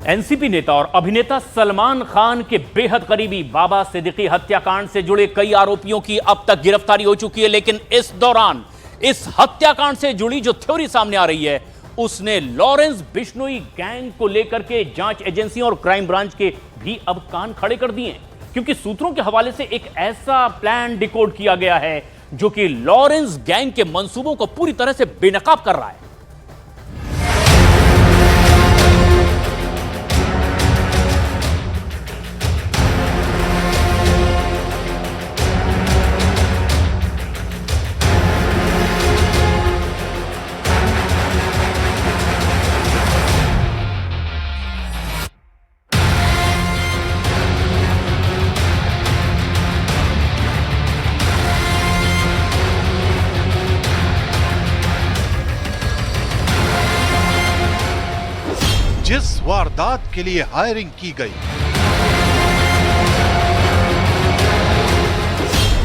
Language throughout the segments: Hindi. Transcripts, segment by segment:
एनसीपी नेता और अभिनेता सलमान खान के बेहद करीबी बाबा सिद्दीकी हत्याकांड से जुड़े कई आरोपियों की अब तक गिरफ्तारी हो चुकी है, लेकिन इस दौरान इस हत्याकांड से जुड़ी जो थ्योरी सामने आ रही है उसने लॉरेंस बिश्नोई गैंग को लेकर के जांच एजेंसियों और क्राइम ब्रांच के भी अब कान खड़े कर दिए हैं, क्योंकि सूत्रों के हवाले से एक ऐसा प्लान डिकोड किया गया है जो कि लॉरेंस गैंग के मंसूबों को पूरी तरह से बेनकाब कर रहा है। जिस वारदात के लिए हायरिंग की गई,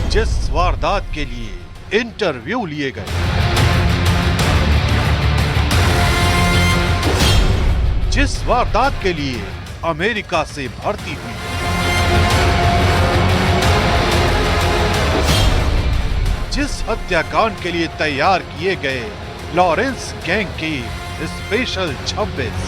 जिस वारदात के लिए इंटरव्यू लिए गए, जिस वारदात के लिए अमेरिका से भर्ती हुई, जिस हत्याकांड के लिए तैयार किए गए लॉरेंस गैंग की स्पेशल 26,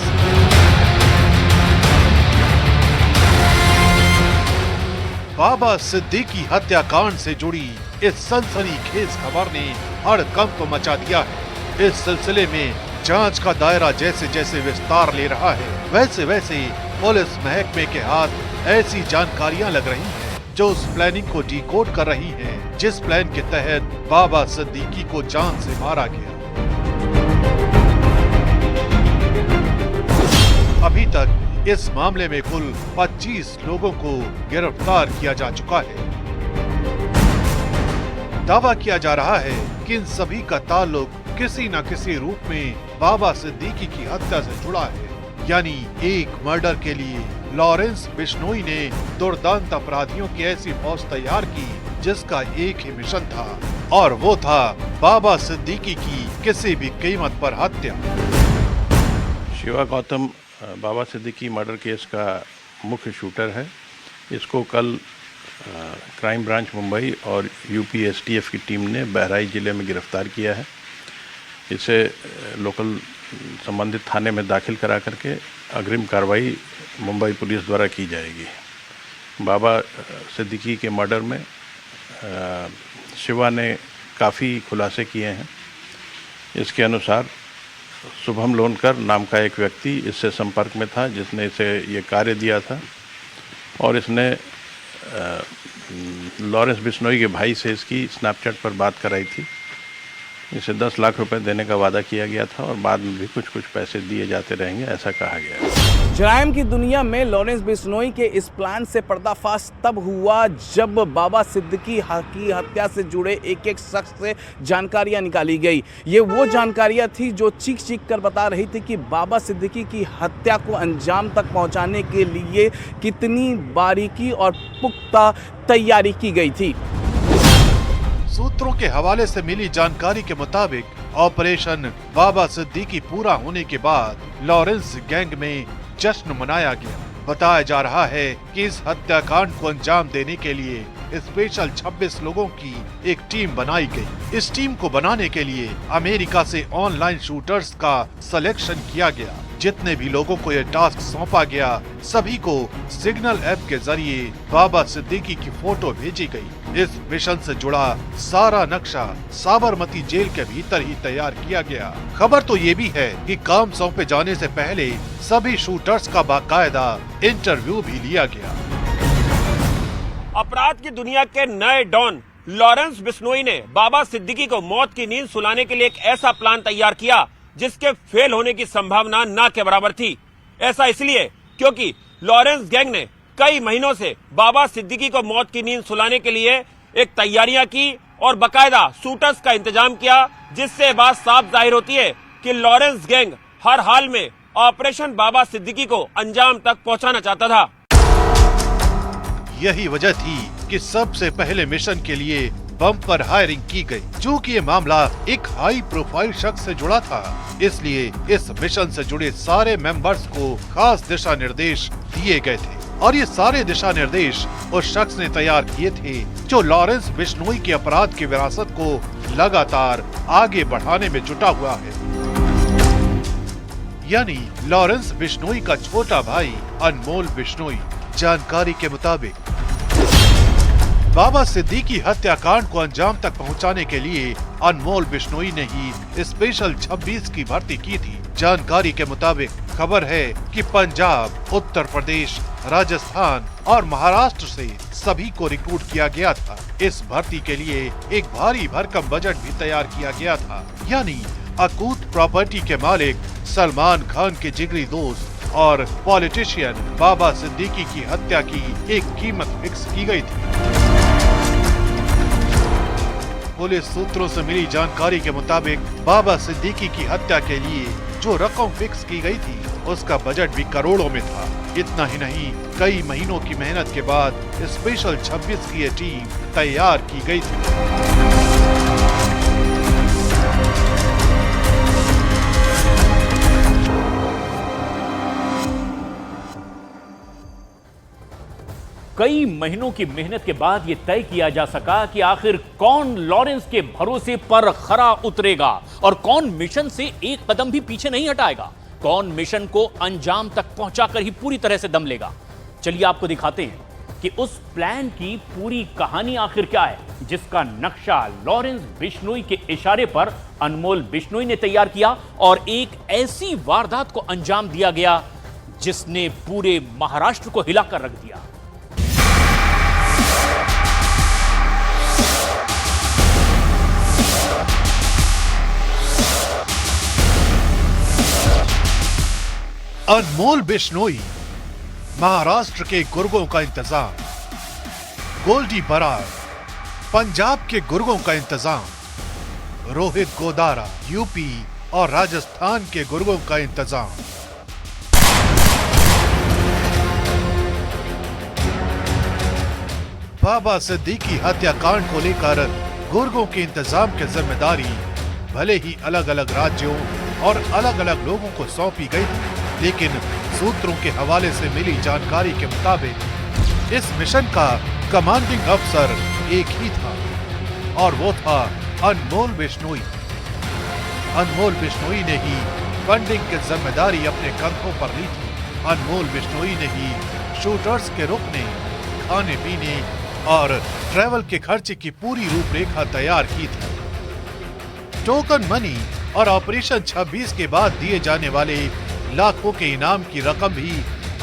बाबा सिद्दीकी हत्याकांड से जुड़ी इस सनसनीखेज खबर ने हड़कंप मचा दिया है। इस सिलसिले में जांच का दायरा जैसे जैसे विस्तार ले रहा है, वैसे वैसे पुलिस महकमे के हाथ ऐसी जानकारियां लग रही हैं जो उस प्लानिंग को डिकोड कर रही हैं, जिस प्लान के तहत बाबा सिद्दीकी को जान से मारा गया। अभी तक इस मामले में कुल 25 लोगों को गिरफ्तार किया जा चुका है। दावा किया जा रहा है कि इन सभी का ताल्लुक किसी न किसी रूप में बाबा सिद्दीकी की हत्या से जुड़ा है, यानी एक मर्डर के लिए लॉरेंस बिश्नोई ने दुर्दांत अपराधियों की ऐसी फौज तैयार की जिसका एक ही मिशन था, और वो था बाबा सिद्दीकी की किसी भी कीमत पर हत्या। शिवा गौतम बाबा सिद्दीकी मर्डर केस का मुख्य शूटर है। इसको कल क्राइम ब्रांच मुंबई और यूपी एसटीएफ की टीम ने बहराइच जिले में गिरफ्तार किया है। इसे लोकल संबंधित थाने में दाखिल करा करके अग्रिम कार्रवाई मुंबई पुलिस द्वारा की जाएगी। बाबा सिद्दीकी के मर्डर में शिवा ने काफ़ी खुलासे किए हैं। इसके अनुसार शुभम लोनकर नाम का एक व्यक्ति इससे संपर्क में था जिसने इसे ये कार्य दिया था, और इसने लॉरेंस बिश्नोई के भाई से इसकी स्नैपचैट पर बात कराई थी। इसे 10 लाख रुपए देने का वादा किया गया था और बाद में भी कुछ पैसे दिए जाते रहेंगे, ऐसा कहा गया है। जराइम की दुनिया में लॉरेंस बिश्नोई के इस प्लान से पर्दाफाश तब हुआ जब बाबा सिद्दीकी की हत्या से जुड़े एक एक शख्स से जानकारियां निकाली गई। ये वो जानकारियां थी जो चीख चीख कर बता रही थी कि बाबा सिद्दीकी की हत्या को अंजाम तक पहुंचाने के लिए कितनी बारीकी और पुख्ता तैयारी की गई थी। सूत्रों के हवाले से मिली जानकारी के मुताबिक ऑपरेशन बाबा सिद्दीकी पूरा होने के बाद लॉरेंस गैंग में जश्न मनाया गया। बताया जा रहा है कि इस हत्याकांड को अंजाम देने के लिए स्पेशल 26 लोगों की एक टीम बनाई गई। इस टीम को बनाने के लिए अमेरिका से ऑनलाइन शूटर्स का सिलेक्शन किया गया। जितने भी लोगों को यह टास्क सौंपा गया सभी को सिग्नल ऐप के जरिए बाबा सिद्दीकी की फोटो भेजी गई। इस मिशन से जुड़ा सारा नक्शा साबरमती जेल के भीतर ही तैयार किया गया। खबर तो ये भी है कि काम सौंपे जाने से पहले सभी शूटर्स का बाकायदा इंटरव्यू भी लिया गया। अपराध की दुनिया के नए डॉन लॉरेंस बिश्नोई ने बाबा सिद्दीकी को मौत की नींद सुलाने के लिए एक ऐसा प्लान तैयार किया जिसके फेल होने की संभावना ना के बराबर थी। ऐसा इसलिए क्योंकि लॉरेंस गैंग ने कई महीनों से बाबा सिद्दीकी को मौत की नींद सुलाने के लिए एक तैयारियां की और बकायदा शूटर्स का इंतजाम किया, जिससे बात साफ जाहिर होती है कि लॉरेंस गैंग हर हाल में ऑपरेशन बाबा सिद्दीकी को अंजाम तक पहुंचाना चाहता था। यही वजह थी कि सबसे पहले मिशन के लिए बम्पर हायरिंग की गई। चूँकि ये मामला एक हाई प्रोफाइल शख्स से जुड़ा था, इसलिए इस मिशन से जुड़े सारे मेंबर्स को खास दिशा निर्देश दिए गए थे और ये सारे दिशा निर्देश उस शख्स ने तैयार किए थे जो लॉरेंस बिश्नोई के अपराध की विरासत को लगातार आगे बढ़ाने में जुटा हुआ है, यानी लॉरेंस बिश्नोई का छोटा भाई अनमोल बिश्नोई। जानकारी के मुताबिक बाबा सिद्दीकी हत्याकांड को अंजाम तक पहुंचाने के लिए अनमोल बिश्नोई ने ही स्पेशल 26 की भर्ती की थी। जानकारी के मुताबिक खबर है कि पंजाब, उत्तर प्रदेश, राजस्थान और महाराष्ट्र से सभी को रिक्रूट किया गया था। इस भर्ती के लिए एक भारी भरकम बजट भी तैयार किया गया था, यानी अकूत प्रॉपर्टी के मालिक सलमान खान के जिगरी दोस्त और पॉलिटिशियन बाबा सिद्दीकी की हत्या की एक कीमत फिक्स की गई थी। पुलिस सूत्रों से मिली जानकारी के मुताबिक बाबा सिद्दीकी की हत्या के लिए जो रकम फिक्स की गई थी उसका बजट भी करोड़ों में था। इतना ही नहीं, कई महीनों की मेहनत के बाद स्पेशल 26 की ये टीम तैयार की गई थी। कई महीनों की मेहनत के बाद यह तय किया जा सका कि आखिर कौन लॉरेंस के भरोसे पर खरा उतरेगा और कौन मिशन से एक कदम भी पीछे नहीं हटाएगा, कौन मिशन को अंजाम तक पहुंचाकर ही पूरी तरह से दम लेगा। चलिए आपको दिखाते हैं कि उस प्लान की पूरी कहानी आखिर क्या है, जिसका नक्शा लॉरेंस बिश्नोई के इशारे पर अनमोल बिश्नोई ने तैयार किया और एक ऐसी वारदात को अंजाम दिया गया जिसने पूरे महाराष्ट्र को हिलाकर रख दिया। अनमोल बिश्नोई, महाराष्ट्र के गुर्गों का इंतजाम, गोल्डी बरार, पंजाब के गुर्गों का इंतजाम, रोहित गोदारा, यूपी और राजस्थान के गुर्गों का इंतजाम। बाबा सिद्दीकी हत्याकांड को लेकर गुर्गों के इंतजाम की जिम्मेदारी भले ही अलग अलग राज्यों और अलग अलग लोगों को सौंपी गई थी, लेकिन सूत्रों के हवाले से मिली जानकारी के मुताबिक इस मिशन का कमांडिंग अफसर एक ही था और वो था अनमोल बिश्नोई। अनमोल बिश्नोई ने ही फंडिंग की जिम्मेदारी अपने कंधों पर ली थी। अनमोल बिश्नोई ने ही शूटर्स के रुकने, खाने पीने और ट्रैवल के खर्चे की पूरी रूपरेखा तैयार की थी। टोकन मनी और ऑपरेशन 26 के बाद दिए जाने वाले लाखों के इनाम की रकम भी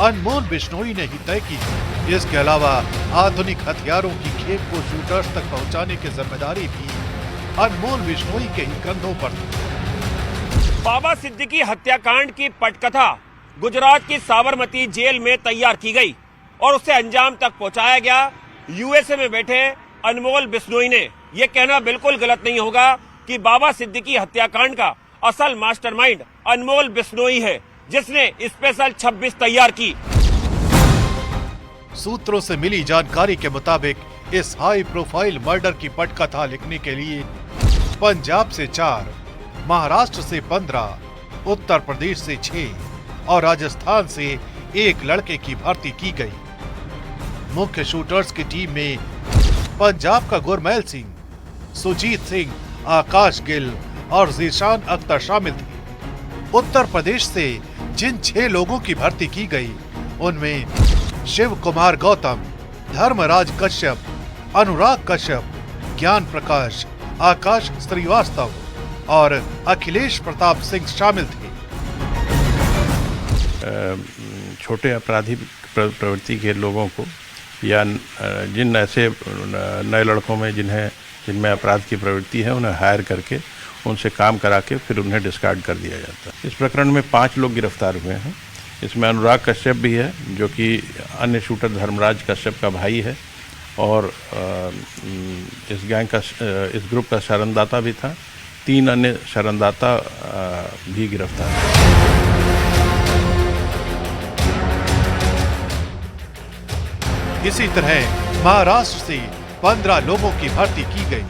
अनमोल बिश्नोई ने ही तय की थी। इसके अलावा आधुनिक हथियारों की खेप को शूटर्स तक पहुंचाने की जिम्मेदारी भी अनमोल बिश्नोई के ही कंधों पर थी। बाबा सिद्दीकी हत्याकांड की पटकथा गुजरात की साबरमती जेल में तैयार की गई और उसे अंजाम तक पहुंचाया गया यूएसए में बैठे अनमोल बिश्नोई ने। यह कहना बिल्कुल गलत नहीं होगा कि बाबा सिद्दीकी हत्याकांड का असल मास्टरमाइंड अनमोल बिश्नोई है, जिसने स्पेशल 26 तैयार की। सूत्रों से मिली जानकारी के मुताबिक इस हाई प्रोफाइल मर्डर की पटकथा लिखने के लिए पंजाब से 4, महाराष्ट्र से 15, उत्तर प्रदेश से 6 और राजस्थान से 1 लड़के की भर्ती की गई। मुख्य शूटर्स की टीम में पंजाब का गुरमैल सिंह, सुजीत सिंह, आकाश गिल और जीशान अख्तर शामिल थे। उत्तर प्रदेश से जिन 6 लोगों की भर्ती की गई उनमें शिव कुमार गौतम, धर्मराज कश्यप, अनुराग कश्यप, ज्ञान प्रकाश, आकाश श्रीवास्तव और अखिलेश प्रताप सिंह शामिल थे। छोटे आपराधिक प्रवृत्ति के लोगों को या जिन ऐसे नए लड़कों में जिनमें अपराध की प्रवृत्ति है, उन्हें हायर करके उनसे काम करा के फिर उन्हें डिस्कार्ड कर दिया जाता है। इस प्रकरण में 5 लोग गिरफ्तार हुए हैं। इसमें अनुराग कश्यप भी है, जो कि अन्य शूटर धर्मराज कश्यप का भाई है और इस गैंग का इस ग्रुप का शरणदाता भी था। 3 अन्य शरणदाता भी गिरफ्तार हैं। इसी तरह महाराष्ट्र से 15 लोगों की भर्ती की गई,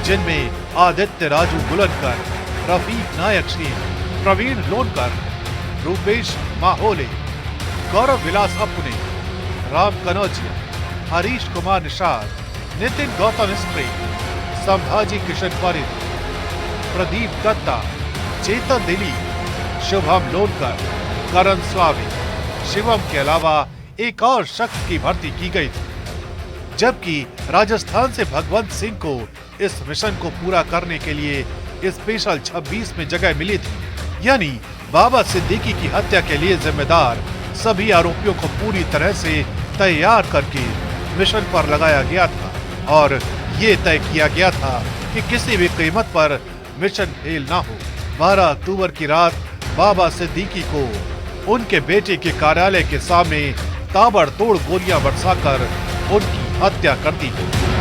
जिनमें आदित्य राजू बुलनकर, रफीक नायक सिंह, प्रवीण लोनकर, रूपेश माहोले, गौरव विलास अपने, राम कनौजिया, हरीश कुमार निषाद, नितिन गौतम स्प्रे, संभाजी किशन परिद, प्रदीप दत्ता, चेतन दिलीप, शुभम लोनकर, करण स्वामी, शिवम के अलावा एक और शख्स की भर्ती की गई थी, जबकि राजस्थान से भगवंत सिंह को इस मिशन को पूरा करने के लिए स्पेशल 26 में जगह मिली थी। यानी बाबा सिद्दीकी की हत्या के लिए जिम्मेदार सभी आरोपियों को पूरी तरह से तैयार करके मिशन पर लगाया गया था और ये तय किया गया था कि किसी भी कीमत पर मिशन फेल ना हो। 12 अक्टूबर की रात बाबा सिद्दीकी को उनके बेटे के कार्यालय के सामने ताबड़तोड़ गोलियां बरसाकर उनकी हत्या कर दी गई।